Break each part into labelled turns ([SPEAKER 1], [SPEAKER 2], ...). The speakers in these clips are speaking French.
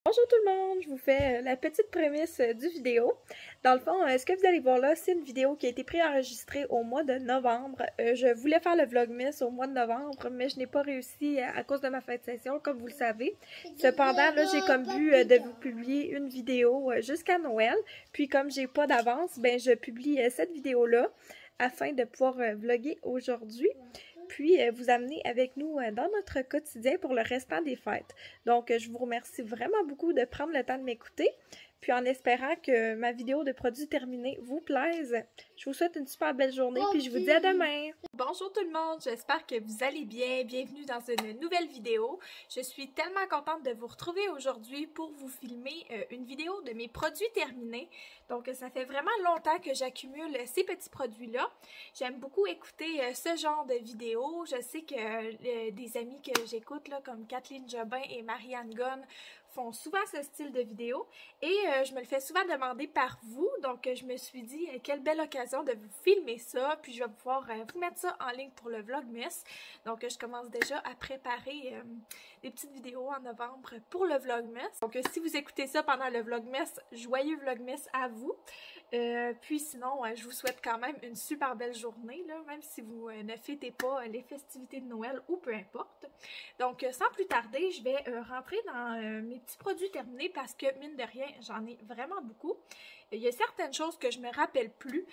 [SPEAKER 1] Bonjour tout le monde, je vous fais la petite prémisse du vidéo. Dans le fond, ce que vous allez voir là, c'est une vidéo qui a été préenregistrée au mois de novembre. Je voulais faire le Vlogmas au mois de novembre, mais je n'ai pas réussi à cause de ma fin de session, comme vous le savez. Cependant, là, j'ai comme but de vous publier une vidéo jusqu'à Noël. Puis comme j'ai pas d'avance, ben je publie cette vidéo-là afin de pouvoir vlogger aujourd'hui. Puis vous amener avec nous dans notre quotidien pour le restant des fêtes. Donc, je vous remercie vraiment beaucoup de prendre le temps de m'écouter. Puis en espérant que ma vidéo de produits terminés vous plaise, je vous souhaite une super belle journée, puis je vous dis à demain! Bonjour tout le monde, j'espère que vous allez bien. Bienvenue dans une nouvelle vidéo. Je suis tellement contente de vous retrouver aujourd'hui pour vous filmer une vidéo de mes produits terminés. Donc ça fait vraiment longtemps que j'accumule ces petits produits-là. J'aime beaucoup écouter ce genre de vidéos. Je sais que des amis que j'écoute, comme Kathleen Jobin et Marianne Gunn, font souvent ce style de vidéo et je me le fais souvent demander par vous, donc je me suis dit quelle belle occasion de vous filmer ça, puis je vais pouvoir vous mettre ça en ligne pour le Vlogmas. Donc je commence déjà à préparer des petites vidéos en novembre pour le Vlogmas. Donc si vous écoutez ça pendant le Vlogmas, joyeux Vlogmas à vous. Puis sinon, je vous souhaite quand même une super belle journée, là, même si vous ne fêtez pas les festivités de Noël ou peu importe. Donc sans plus tarder, je vais rentrer dans mes petits produits terminés parce que mine de rien, j'en ai vraiment beaucoup. Il y a certaines choses que je me rappelle plus.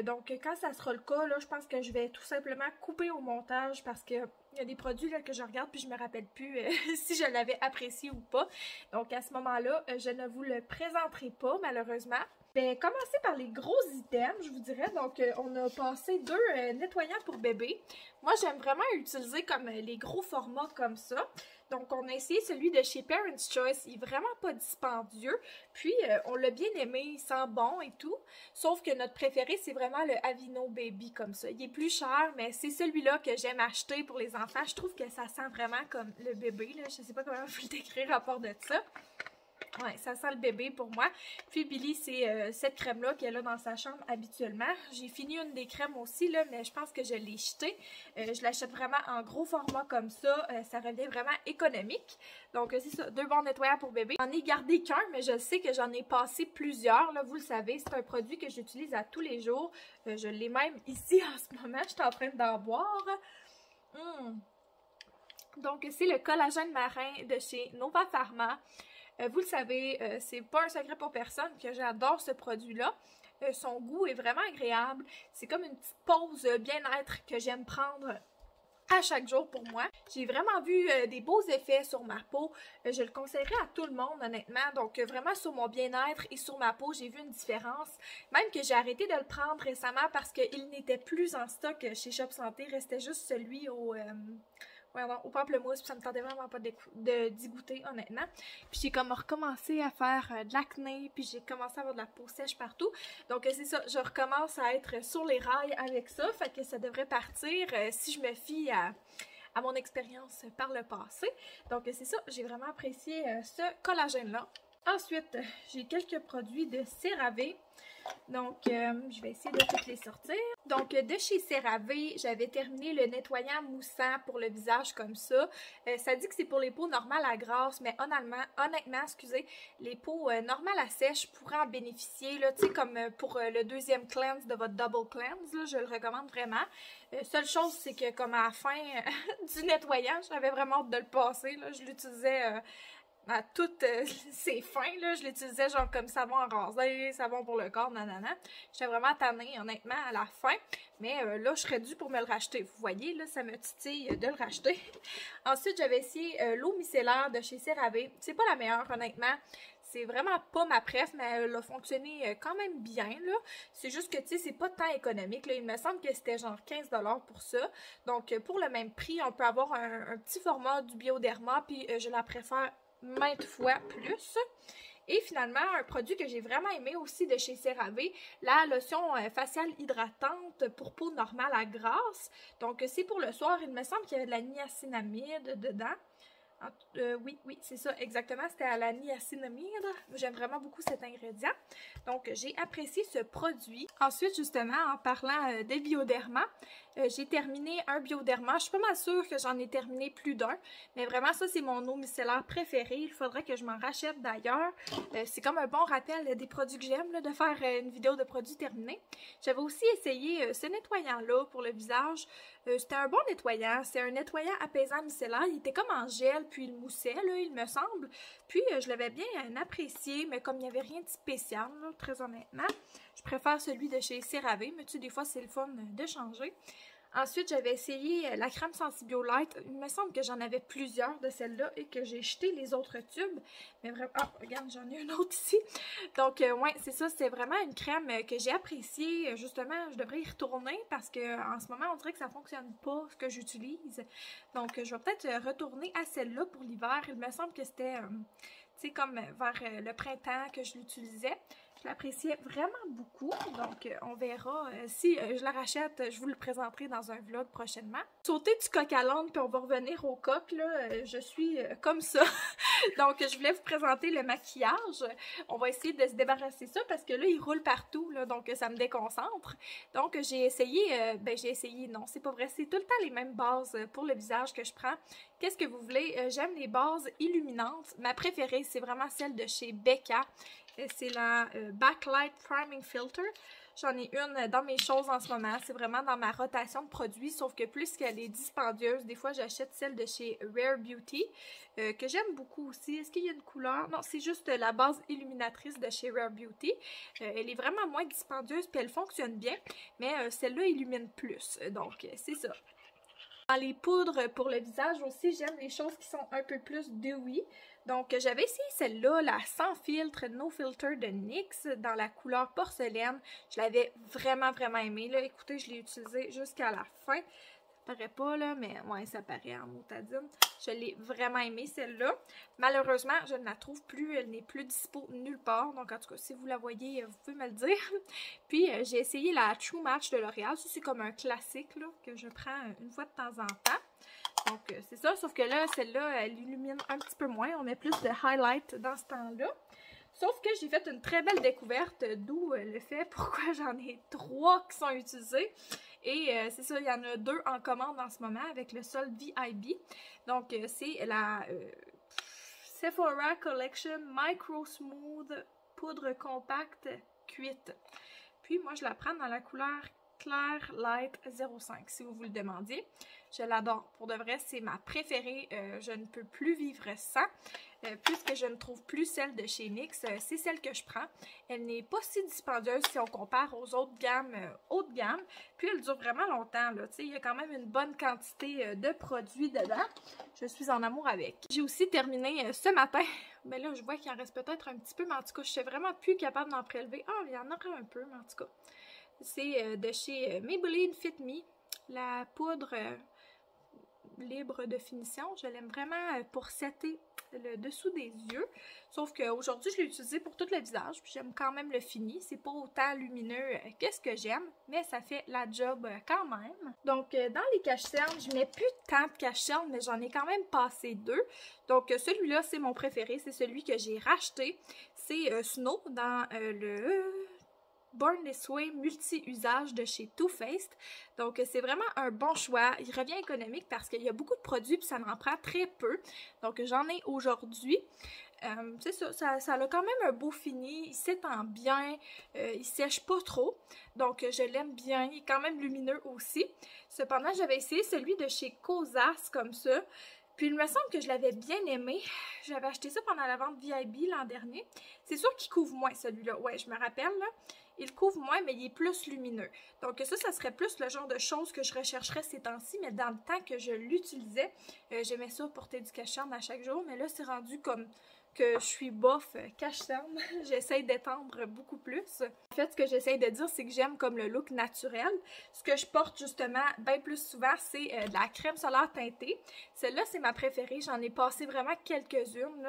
[SPEAKER 1] Donc quand ça sera le cas, là, je pense que je vais tout simplement couper au montage parce que il y a des produits là, que je regarde puis je me rappelle plus si je l'avais apprécié ou pas. Donc à ce moment-là, je ne vous le présenterai pas malheureusement. Je vais commencer par les gros items, je vous dirais. Donc, on a passé deux nettoyants pour bébé. Moi, j'aime vraiment utiliser comme les gros formats comme ça. Donc, on a essayé celui de chez Parents' Choice. Il est vraiment pas dispendieux. Puis, on l'a bien aimé, il sent bon et tout. Sauf que notre préféré, c'est vraiment le Aveeno Baby comme ça. Il est plus cher, mais c'est celui-là que j'aime acheter pour les enfants. Je trouve que ça sent vraiment comme le bébé, là. Je sais pas comment vous le décrire à part de ça. Ouais, ça sent le bébé pour moi. Puis Billy, c'est cette crème-là qu'elle a dans sa chambre habituellement. J'ai fini une des crèmes aussi, là, mais je pense que je l'ai jetée. Je l'achète vraiment en gros format comme ça. Ça revient vraiment économique. Donc, c'est ça, deux bons nettoyants pour bébé. J'en ai gardé qu'un, mais je sais que j'en ai passé plusieurs. Là, vous le savez, c'est un produit que j'utilise à tous les jours. Je l'ai même ici en ce moment. Je suis en train d'en boire. Donc, c'est le collagène marin de chez Nova Pharma. Vous le savez, c'est pas un secret pour personne que j'adore ce produit-là. Son goût est vraiment agréable. C'est comme une petite pause bien-être que j'aime prendre à chaque jour pour moi. J'ai vraiment vu des beaux effets sur ma peau. Je le conseillerais à tout le monde, honnêtement. Donc, vraiment sur mon bien-être et sur ma peau, j'ai vu une différence. Même que j'ai arrêté de le prendre récemment parce qu'il n'était plus en stock chez Shop Santé. Il restait juste celui au pamplemousse, puis ça me tentait vraiment pas d'y goûter, honnêtement. Puis j'ai comme recommencé à faire de l'acné, puis j'ai commencé à avoir de la peau sèche partout. Donc c'est ça, je recommence à être sur les rails avec ça, fait que ça devrait partir si je me fie à mon expérience par le passé. Donc c'est ça, j'ai vraiment apprécié ce collagène-là. Ensuite, j'ai quelques produits de CeraVe. Donc, je vais essayer de toutes les sortir. Donc, de chez CeraVe, j'avais terminé le nettoyant moussant pour le visage comme ça. Ça dit que c'est pour les peaux normales à grasse, mais honnêtement, excusez, les peaux normales à sèche pourraient en bénéficier, là, tu sais, comme pour le deuxième cleanse de votre double cleanse, là, je le recommande vraiment. Seule chose, c'est que comme à la fin du nettoyant, j'avais vraiment hâte de le passer, là, je l'utilisais à toutes ses fins, là, je l'utilisais genre comme savon à raser, savon pour le corps, nanana. J'étais vraiment tannée, honnêtement, à la fin. Mais là, je serais due pour me le racheter. Vous voyez, là, ça me titille de le racheter. Ensuite, j'avais essayé l'eau micellaire de chez CeraVe. C'est pas la meilleure, honnêtement. C'est vraiment pas ma préf, mais elle a fonctionné quand même bien, là. C'est juste que, tu sais, c'est pas tant économique, là. Il me semble que c'était genre 15 $ pour ça. Donc, pour le même prix, on peut avoir un petit format du Bioderma, puis je la préfère maintes fois plus. Et finalement, un produit que j'ai vraiment aimé aussi de chez CeraVe, la lotion faciale hydratante pour peau normale à grasse. Donc, c'est pour le soir. Il me semble qu'il y avait de la niacinamide dedans. Oui, c'est ça, exactement. C'était à la niacinamide. J'aime vraiment beaucoup cet ingrédient. Donc, j'ai apprécié ce produit. Ensuite, justement, en parlant de Bioderma, j'ai terminé un Bioderma. Je suis pas mal sûre que j'en ai terminé plus d'un. Mais vraiment, ça, c'est mon eau micellaire préférée. Il faudrait que je m'en rachète d'ailleurs. C'est comme un bon rappel des produits que j'aime, de faire une vidéo de produits terminés. J'avais aussi essayé ce nettoyant-là pour le visage. C'était un bon nettoyant. C'est un nettoyant apaisant micellaire. Il était comme en gel, puis il moussait, là, il me semble. Puis, je l'avais bien apprécié, mais comme il n'y avait rien de spécial, là, très honnêtement, je préfère celui de chez CeraVe, mais tu sais, des fois, c'est le fun de changer. Ensuite, j'avais essayé la crème Sensibio Light. Il me semble que j'en avais plusieurs de celles-là et que j'ai jeté les autres tubes. Mais vraiment... Ah, regarde, j'en ai une autre ici. Donc, ouais, c'est ça. C'est vraiment une crème que j'ai appréciée. Justement, je devrais y retourner parce que en ce moment, on dirait que ça ne fonctionne pas, ce que j'utilise. Donc, je vais peut-être retourner à celle-là pour l'hiver. Il me semble que c'était... tu sais, comme vers le printemps que je l'utilisais. Je l'appréciais vraiment beaucoup, donc on verra. Si je la rachète, je vous le présenterai dans un vlog prochainement. Sauter du coq à l'âne, puis on va revenir au coq, là, je suis comme ça. Donc, je voulais vous présenter le maquillage. On va essayer de se débarrasser de ça, parce que là, il roule partout, là, donc ça me déconcentre. Donc, j'ai essayé, non, c'est pas vrai, c'est tout le temps les mêmes bases pour le visage que je prends. Qu'est-ce que vous voulez? J'aime les bases illuminantes. Ma préférée, c'est vraiment celle de chez Becca. C'est la Backlight Priming Filter. J'en ai une dans mes choses en ce moment. C'est vraiment dans ma rotation de produits, sauf que plus qu'elle est dispendieuse, des fois j'achète celle de chez Rare Beauty, que j'aime beaucoup aussi. Est-ce qu'il y a une couleur? Non, c'est juste la base illuminatrice de chez Rare Beauty. Elle est vraiment moins dispendieuse, puis elle fonctionne bien, mais celle-là illumine plus. Donc, c'est ça. Dans les poudres pour le visage aussi, j'aime les choses qui sont un peu plus dewy. Donc, j'avais essayé celle-là, la sans filtre, no filter de NYX, dans la couleur porcelaine. Je l'avais vraiment, vraiment aimée. Là, écoutez, je l'ai utilisée jusqu'à la fin. Ça paraît pas, là, mais ouais, ça paraît en motadine. Je l'ai vraiment aimée, celle-là. Malheureusement, je ne la trouve plus. Elle n'est plus dispo nulle part. Donc, en tout cas, si vous la voyez, vous pouvez me le dire. Puis, j'ai essayé la True Match de L'Oréal. C'est comme un classique, là, que je prends une fois de temps en temps. Donc, c'est ça, sauf que là, celle-là, elle illumine un petit peu moins. On met plus de highlight dans ce temps-là. Sauf que j'ai fait une très belle découverte, d'où le fait pourquoi j'en ai 3 qui sont utilisés. Et c'est ça, il y en a 2 en commande en ce moment avec le solde VIB. Donc, c'est la Sephora Collection Micro Smooth Poudre Compacte Cuite. Puis, moi, je la prends dans la couleur Clair Light 05, si vous vous le demandiez. Je l'adore. Pour de vrai, c'est ma préférée. Je ne peux plus vivre sans. Puisque je ne trouve plus celle de chez NYX, c'est celle que je prends. Elle n'est pas si dispendieuse si on compare aux autres gammes haut de gamme. Puis elle dure vraiment longtemps. Là. Il y a quand même une bonne quantité de produits dedans. Je suis en amour avec. J'ai aussi terminé ce matin. Mais là, je vois qu'il en reste peut-être un petit peu. Mais en tout cas, je suis vraiment plus capable d'en prélever. Ah, il y en aura un peu, mais en tout cas. C'est de chez Maybelline Fit Me. La poudre libre de finition. Je l'aime vraiment pour setter le dessous des yeux. Sauf qu'aujourd'hui, je l'ai utilisé pour tout le visage. Puis j'aime quand même le fini. C'est pas autant lumineux que ce que j'aime, mais ça fait la job quand même. Donc, dans les cache-cernes, je mets plus tant de cache-cernes, mais j'en ai quand même passé 2. Donc, celui-là, c'est mon préféré. C'est celui que j'ai racheté. C'est Snow dans le Born This Way multi-usage de chez Too Faced. Donc, c'est vraiment un bon choix. Il revient économique parce qu'il y a beaucoup de produits puis ça m'en prend très peu. Donc, j'en ai aujourd'hui. C'est ça, ça a quand même un beau fini. Il s'étend bien. Il sèche pas trop. Donc, je l'aime bien. Il est quand même lumineux aussi. Cependant, j'avais essayé celui de chez Cosas comme ça. Puis il me semble que je l'avais bien aimé. J'avais acheté ça pendant la vente VIB l'an dernier. C'est sûr qu'il couvre moins celui-là. Ouais, je me rappelle là. Il couvre moins, mais il est plus lumineux. Donc ça serait plus le genre de choses que je rechercherais ces temps-ci. Mais dans le temps que je l'utilisais, j'aimais ça porter du cache-cerne à chaque jour. Mais là, c'est rendu comme que je suis bof cache-cerne. J'essaye d'étendre beaucoup plus. En fait, ce que j'essaye de dire, c'est que j'aime comme le look naturel. Ce que je porte justement bien plus souvent, c'est de la crème solaire teintée. Celle-là, c'est ma préférée. J'en ai passé vraiment quelques-unes.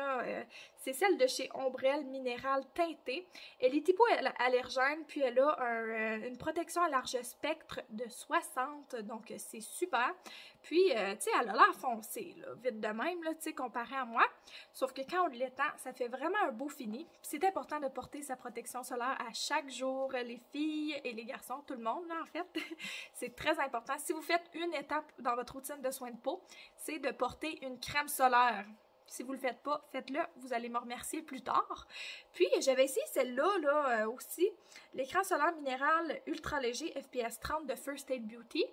[SPEAKER 1] C'est celle de chez Ombrelle Minéral teintée. Elle est hypoallergène, puis elle a une protection à large spectre de 60, donc c'est super. Puis, tu sais, elle a l'air foncée, là, vite de même, là, tu sais, comparé à moi. Sauf que quand on l'étend, ça fait vraiment un beau fini. C'est important de porter sa protection solaire à chaque jour, les filles et les garçons, tout le monde, là, en fait. C'est très important. Si vous faites une étape dans votre routine de soins de peau, c'est de porter une crème solaire. Si vous le faites pas, faites-le, vous allez me remercier plus tard. Puis, j'avais essayé celle-là là, aussi, l'écran solaire minéral ultra léger FPS 30 de First Aid Beauty.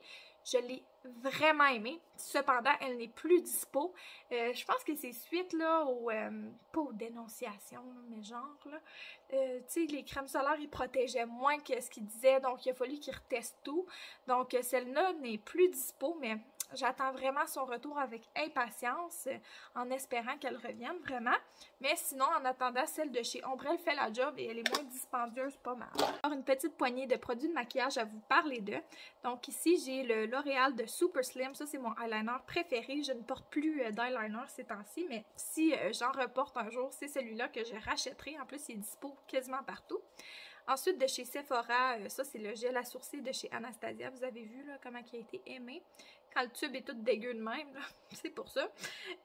[SPEAKER 1] Je l'ai vraiment aimée. Cependant, elle n'est plus dispo. Je pense que c'est suite là pas aux dénonciations, mais genre là. Tu sais, les crèmes solaires, ils protégeaient moins que ce qu'ils disaient, donc il a fallu qu'ils retestent tout. Donc celle-là n'est plus dispo, mais j'attends vraiment son retour avec impatience, en espérant qu'elle revienne vraiment. Mais sinon, en attendant, celle de chez Ombrelle fait la job et elle est moins dispendieuse, pas mal. Alors, une petite poignée de produits de maquillage à vous parler d'eux. Donc ici, j'ai le L'Oréal de Super Slim. Ça, c'est mon eyeliner préféré. Je ne porte plus d'eyeliner ces temps-ci, mais si j'en reporte un jour, c'est celui-là que je rachèterai. En plus, il est dispo quasiment partout. Ensuite, de chez Sephora, ça, c'est le gel à sourcils de chez Anastasia. Vous avez vu là, comment il a été aimé. Quand le tube est tout dégueu de même, c'est pour ça.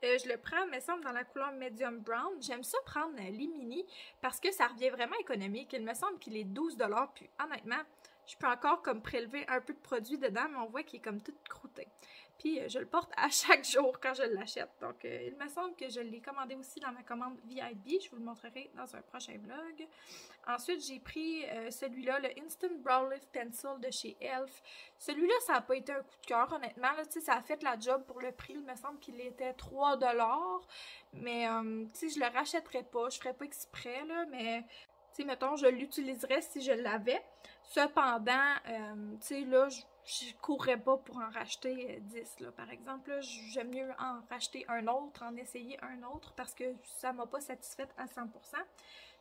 [SPEAKER 1] Je le prends, me semble, dans la couleur medium brown. J'aime ça prendre les mini parce que ça revient vraiment économique. Il me semble qu'il est 12$, puis honnêtement, je peux encore comme prélever un peu de produit dedans, mais on voit qu'il est comme tout croûté. Puis je le porte à chaque jour quand je l'achète. Donc il me semble que je l'ai commandé aussi dans ma commande VIP. Je vous le montrerai dans un prochain vlog. Ensuite, j'ai pris celui-là, le Instant Brow Lift Pencil de chez Elf. Celui-là, ça n'a pas été un coup de cœur, honnêtement. Là, ça a fait la job pour le prix. Il me semble qu'il était 3$. Mais tu sais, je le rachèterais pas. Je ferais pas exprès, là, mais... Tu sais, mettons, je l'utiliserais si je l'avais. Cependant, tu sais, là, je courrais pas pour en racheter 10, là, par exemple. J'aime mieux en racheter un autre, en essayer un autre, parce que ça m'a pas satisfaite à 100%.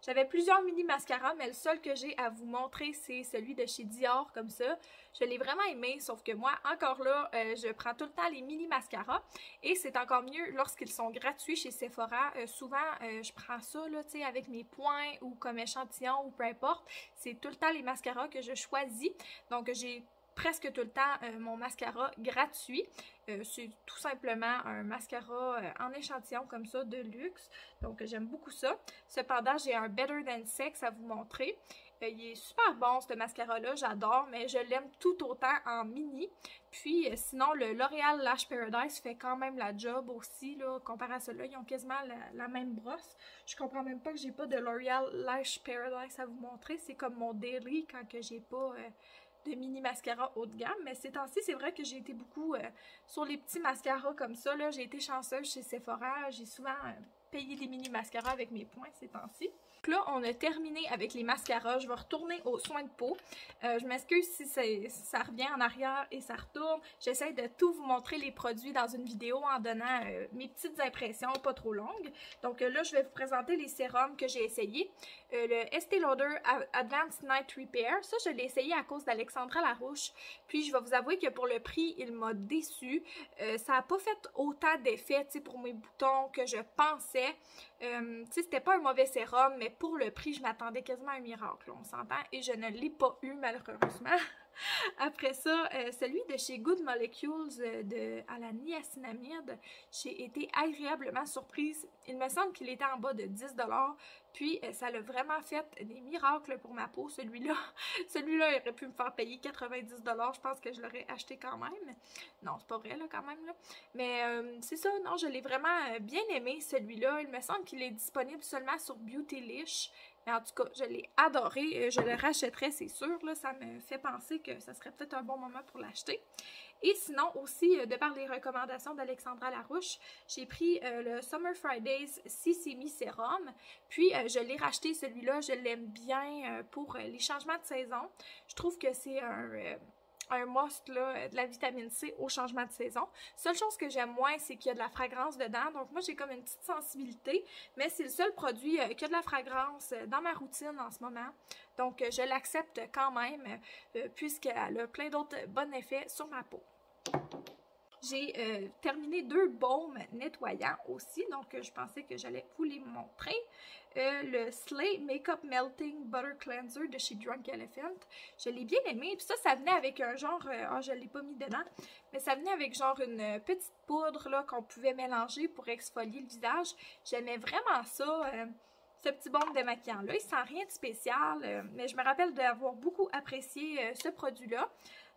[SPEAKER 1] J'avais plusieurs mini mascaras, mais le seul que j'ai à vous montrer, c'est celui de chez Dior, comme ça. Je l'ai vraiment aimé, sauf que moi, encore là, je prends tout le temps les mini mascaras. Et c'est encore mieux lorsqu'ils sont gratuits chez Sephora. Souvent, je prends ça, là, tu sais, avec mes points ou comme échantillon ou peu importe. C'est tout le temps les mascaras que je choisis. Donc, j'ai presque tout le temps mon mascara gratuit. C'est tout simplement un mascara en échantillon comme ça de luxe. Donc j'aime beaucoup ça. Cependant, j'ai un Better Than Sex à vous montrer. Il est super bon ce mascara-là, j'adore, mais je l'aime tout autant en mini. Puis sinon, le L'Oréal Lash Paradise fait quand même la job aussi, là, comparé à ceux-là. Ils ont quasiment la même brosse. Je comprends même pas que j'ai pas de L'Oréal Lash Paradise à vous montrer. C'est comme mon daily quand que j'ai pas... de mini mascara haut de gamme, mais ces temps-ci, c'est vrai que j'ai été beaucoup sur les petits mascaras comme ça, là, j'ai été chanceuse chez Sephora, j'ai souvent payé des mini mascaras avec mes points ces temps-ci. Donc là, on a terminé avec les mascaras, je vais retourner aux soins de peau. Je m'excuse si ça revient en arrière et ça retourne. J'essaie de tout vous montrer les produits dans une vidéo en donnant mes petites impressions, pas trop longues. Donc là, je vais vous présenter les sérums que j'ai essayés. Le Estée Lauder Advanced Night Repair, ça je l'ai essayé à cause d'Alexandra Larouche. Puis je vais vous avouer que pour le prix, il m'a déçu. Ça n'a pas fait autant d'effet pour mes boutons que je pensais. C'était pas un mauvais sérum, mais pour le prix, je m'attendais quasiment à un miracle, on s'entend, et je ne l'ai pas eu malheureusement. Après ça, celui de chez Good Molecules à la niacinamide, j'ai été agréablement surprise. Il me semble qu'il était en bas de 10$, puis ça l'a vraiment fait des miracles pour ma peau, celui-là. Celui-là, il aurait pu me faire payer 90$, je pense que je l'aurais acheté quand même. Non, c'est pas vrai là quand même, là. Mais c'est ça, non, je l'ai vraiment bien aimé, celui-là. Il me semble qu'il est disponible seulement sur Beautylish. Mais en tout cas, je l'ai adoré. Je le rachèterais, c'est sûr. Là, ça me fait penser que ça serait peut-être un bon moment pour l'acheter. Et sinon, aussi, de par les recommandations d'Alexandra Larouche, j'ai pris le Summer Fridays Sesame Serum. Puis, je l'ai racheté, celui-là. Je l'aime bien pour les changements de saison. Je trouve que c'est un must là, de la vitamine C au changement de saison. Seule chose que j'aime moins, c'est qu'il y a de la fragrance dedans. Donc moi, j'ai comme une petite sensibilité, mais c'est le seul produit qui a de la fragrance dans ma routine en ce moment. Donc je l'accepte quand même, puisqu'elle a plein d'autres bons effets sur ma peau. J'ai terminé 2 baumes nettoyants aussi, donc je pensais que j'allais vous les montrer. Le Slay Makeup Melting Butter Cleanser de chez Drunk Elephant. Je l'ai bien aimé. Puis ça venait avec un genre... je ne l'ai pas mis dedans. Mais ça venait avec genre une petite poudre là qu'on pouvait mélanger pour exfolier le visage. J'aimais vraiment ça. Ce petit baume démaquillant-là. Il sent rien de spécial. Mais je me rappelle d'avoir beaucoup apprécié ce produit-là.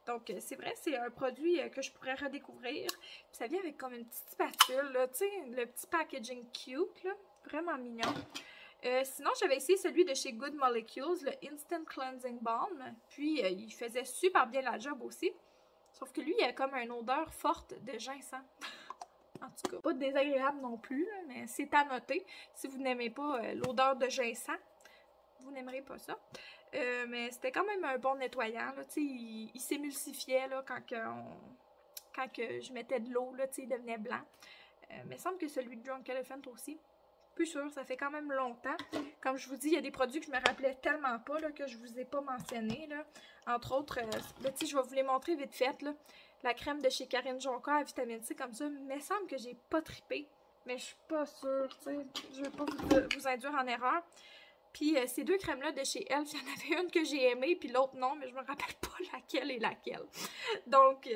[SPEAKER 1] Donc, c'est vrai, c'est un produit que je pourrais redécouvrir. Puis ça vient avec comme une petite spatule, là, tu sais, le petit packaging cute, là. Vraiment mignon. Sinon, j'avais essayé celui de chez Good Molecules, le Instant Cleansing Balm. Puis, il faisait super bien la job aussi. Sauf que lui, il a comme une odeur forte de ginseng. En tout cas, pas désagréable non plus, là, mais c'est à noter. Si vous n'aimez pas l'odeur de ginseng, vous n'aimerez pas ça. Mais c'était quand même un bon nettoyant. Là, il s'émulsifiait là, quand je mettais de l'eau, il devenait blanc. Mais il semble que celui de Drunk Elephant aussi. Plus sûr, ça fait quand même longtemps. Comme je vous dis, il y a des produits que je me rappelais tellement pas là, que je vous ai pas mentionné. Là. Entre autres, je vais vous les montrer vite fait. Là. La crème de chez Karine Jonca à vitamine C comme ça. Mais il semble que j'ai pas trippé. Mais je suis pas sûre. Je veux pas vous induire en erreur. Puis ces 2 crèmes-là de chez Elf, il y en avait une que j'ai aimée, puis l'autre non, mais je me rappelle pas laquelle est laquelle. Donc,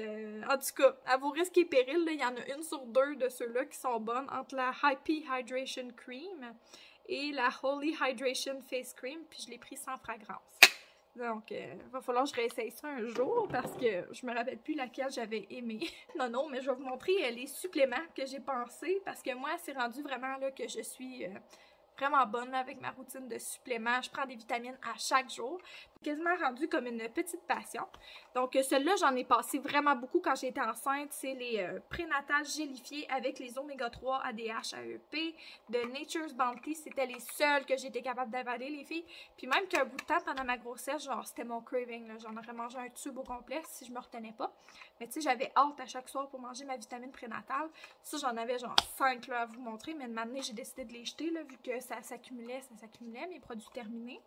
[SPEAKER 1] en tout cas, à vos risques et périls, il y en a une sur 2 de ceux-là qui sont bonnes, entre la Happy Hydration Cream et la Holy Hydration Face Cream, puis je l'ai pris sans fragrance. Donc, va falloir que je réessaye ça un jour, parce que je me rappelle plus laquelle j'avais aimé. Non, mais je vais vous montrer les suppléments que j'ai pensés, parce que moi, c'est rendu vraiment là que je suis... vraiment bonne là, avec ma routine de suppléments. Je prends des vitamines à chaque jour. Quasiment rendu comme une petite passion. Donc, celle-là, j'en ai passé vraiment beaucoup quand j'étais enceinte. C'est les prénatales gélifiées avec les oméga 3 ADH AEP de Nature's Bounty. C'était les seules que j'étais capable d'avaler, les filles. Puis même qu'un bout de temps pendant ma grossesse, genre, c'était mon craving. J'en aurais mangé un tube au complet si je me retenais pas. Mais tu sais, j'avais hâte à chaque soir pour manger ma vitamine prénatale. Ça, j'en avais genre 5 là, à vous montrer. Mais de m'amener, j'ai décidé de les jeter là, vu que ça s'accumulait, mes produits terminés.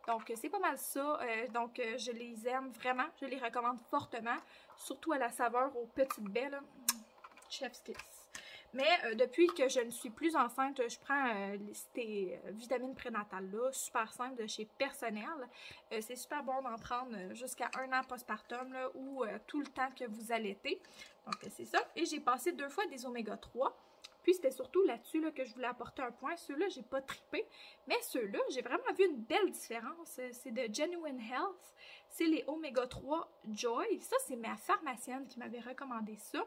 [SPEAKER 1] Donc, c'est pas mal ça. Je les aime vraiment. Je les recommande fortement. Surtout à la saveur aux petites baies, là. Chef's kiss. Mais depuis que je ne suis plus enceinte, je prends ces vitamines prénatales-là, super simples de chez Personnel. C'est super bon d'en prendre jusqu'à 1 an postpartum là, ou tout le temps que vous allaitez. Donc, c'est ça. Et j'ai passé 2 fois des oméga 3. Puis c'était surtout là-dessus là, que je voulais apporter un point. Ceux-là, j'ai pas trippé. Mais ceux-là, j'ai vraiment vu une belle différence. C'est de Genuine Health. C'est les Oméga 3 Joy. Ça, c'est ma pharmacienne qui m'avait recommandé ça.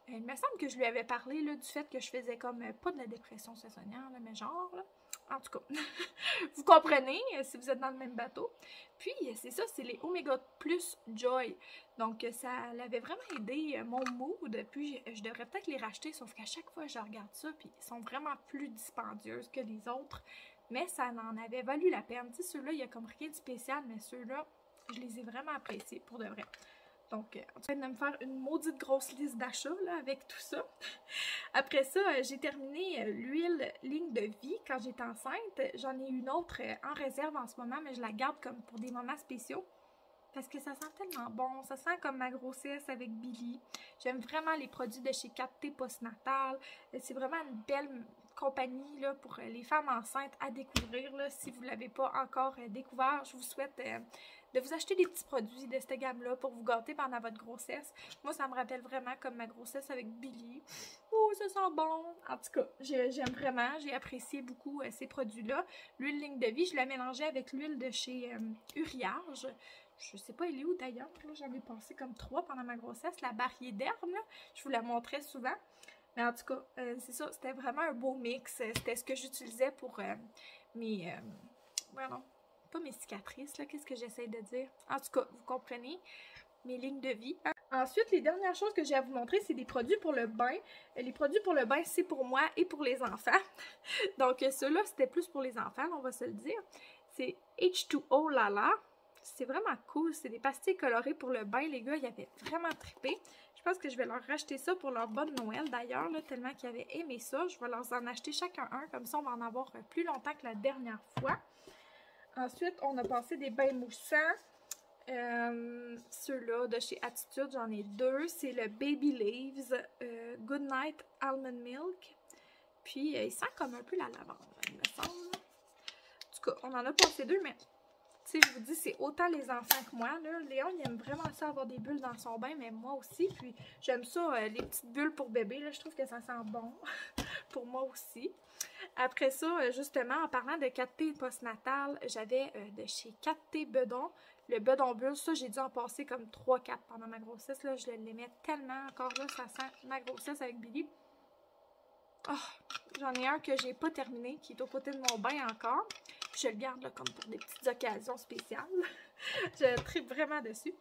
[SPEAKER 1] Il me semble que je lui avais parlé là, du fait que je faisais comme, pas de la dépression saisonnière, là, mais genre, là. En tout cas, vous comprenez si vous êtes dans le même bateau. Puis, c'est ça, c'est les Oméga Plus Joy. Donc, ça l'avait vraiment aidé mon mood. Puis, je devrais peut-être les racheter, sauf qu'à chaque fois, je regarde ça, puis ils sont vraiment plus dispendieuses que les autres. Mais ça en avait valu la peine. Tu sais, ceux-là, il n'y a comme rien de spécial, mais ceux-là, je les ai vraiment appréciés, pour de vrai. Donc, en train de me faire une maudite grosse liste d'achats avec tout ça. Après ça, j'ai terminé l'huile ligne de vie quand j'étais enceinte. J'en ai une autre en réserve en ce moment, mais je la garde comme pour des moments spéciaux. Parce que ça sent tellement bon. Ça sent comme ma grossesse avec Billy. J'aime vraiment les produits de chez 4T Postnatal. C'est vraiment une belle compagnie là, pour les femmes enceintes à découvrir. Là. Si vous ne l'avez pas encore découvert, je vous souhaite de vous acheter des petits produits de cette gamme-là pour vous gâter pendant votre grossesse. Moi, ça me rappelle vraiment comme ma grossesse avec Billy. Oh, ça sent bon! En tout cas, j'aime vraiment. J'ai apprécié beaucoup ces produits-là. L'huile ligne de vie, je la mélangeais avec l'huile de chez Uriage. Je sais pas, elle est où d'ailleurs? J'en ai passé comme 3 pendant ma grossesse. La barrière d'herbe, je vous la montrais souvent. Mais en tout cas, c'est ça, c'était vraiment un beau mix. C'était ce que j'utilisais pour mes... non, pas mes cicatrices, là. Qu'est-ce que j'essaie de dire? En tout cas, vous comprenez mes lignes de vie. Ensuite, les dernières choses que j'ai à vous montrer, c'est des produits pour le bain. Les produits pour le bain, c'est pour moi et pour les enfants. Donc, ceux-là, c'était plus pour les enfants, on va se le dire. C'est H2O Lala. C'est vraiment cool. C'est des pastilles colorées pour le bain. Les gars, ils avaient vraiment trippé. Je pense que je vais leur racheter ça pour leur bonne Noël d'ailleurs, tellement qu'ils avaient aimé ça. Je vais leur en acheter chacun un. Comme ça, on va en avoir plus longtemps que la dernière fois. Ensuite, on a passé des bains moussants. Ceux-là de chez Attitude, j'en ai deux. C'est le Baby Leaves Goodnight Almond Milk. Puis il sent comme un peu la lavande, il me semble. En tout cas, on en a passé deux, mais tu sais, je vous dis, c'est autant les enfants que moi, là. Léon, il aime vraiment ça avoir des bulles dans son bain, mais moi aussi. Puis j'aime ça, les petites bulles pour bébé, là. Je trouve que ça sent bon pour moi aussi. Après ça, justement, en parlant de 4T postnatal, j'avais de chez 4T Bedon, le Bedon Bulle. Ça, j'ai dû en passer comme 3-4 pendant ma grossesse. Là, je l'aimais tellement. Encore là, ça sent ma grossesse avec Billy. Oh, j'en ai un que j'ai pas terminé, qui est au côté de mon bain encore. Je le garde là, comme pour des petites occasions spéciales. Je tripe vraiment dessus.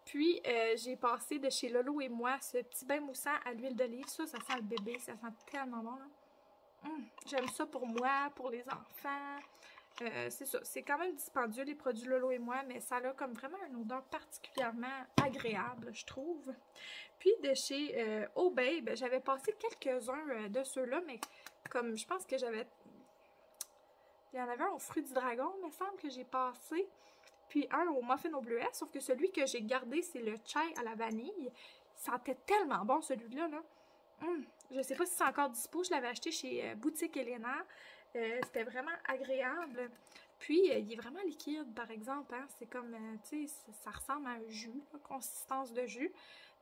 [SPEAKER 1] Puis, j'ai passé de chez Lolo et moi ce petit bain moussant à l'huile d'olive. Ça sent le bébé. Ça sent tellement bon. J'aime ça pour moi, pour les enfants. C'est ça. C'est quand même dispendieux, les produits Lolo et moi, mais ça a comme vraiment une odeur particulièrement agréable, je trouve. Puis, de chez Oh Babe, j'avais passé quelques-uns de ceux-là, mais comme je pense que j'avais... Il y en avait un au fruit du dragon, il me semble, que j'ai passé. Puis un au muffin au bleuet, sauf que celui que j'ai gardé, c'est le chai à la vanille. Il sentait tellement bon, celui-là, là. Je sais pas si c'est encore dispo. Je l'avais acheté chez Boutique Elena. C'était vraiment agréable. Puis, il est vraiment liquide, par exemple. Hein? C'est comme, tu sais, ça ressemble à un jus, là, consistance de jus.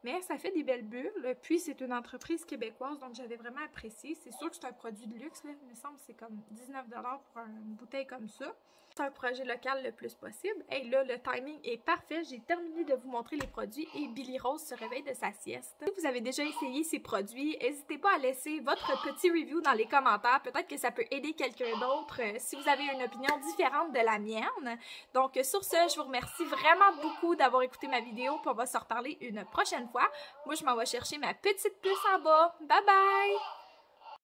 [SPEAKER 1] Mais ça fait des belles bulles. Puis, c'est une entreprise québécoise, donc j'avais vraiment apprécié. C'est sûr que c'est un produit de luxe, là. Il me semble que c'est comme 19 $ pour une bouteille comme ça. C'est un projet local le plus possible. Et là, le timing est parfait. J'ai terminé de vous montrer les produits et Billy Rose se réveille de sa sieste. Si vous avez déjà essayé ces produits, n'hésitez pas à laisser votre petit review dans les commentaires. Peut-être que ça peut aider quelqu'un d'autre si vous avez une opinion différente de la mienne. Donc, sur ce, je vous remercie vraiment beaucoup d'avoir écouté ma vidéo. Puis on va se reparler une prochaine fois. Moi, je m'en vais chercher ma petite puce en bas. Bye bye!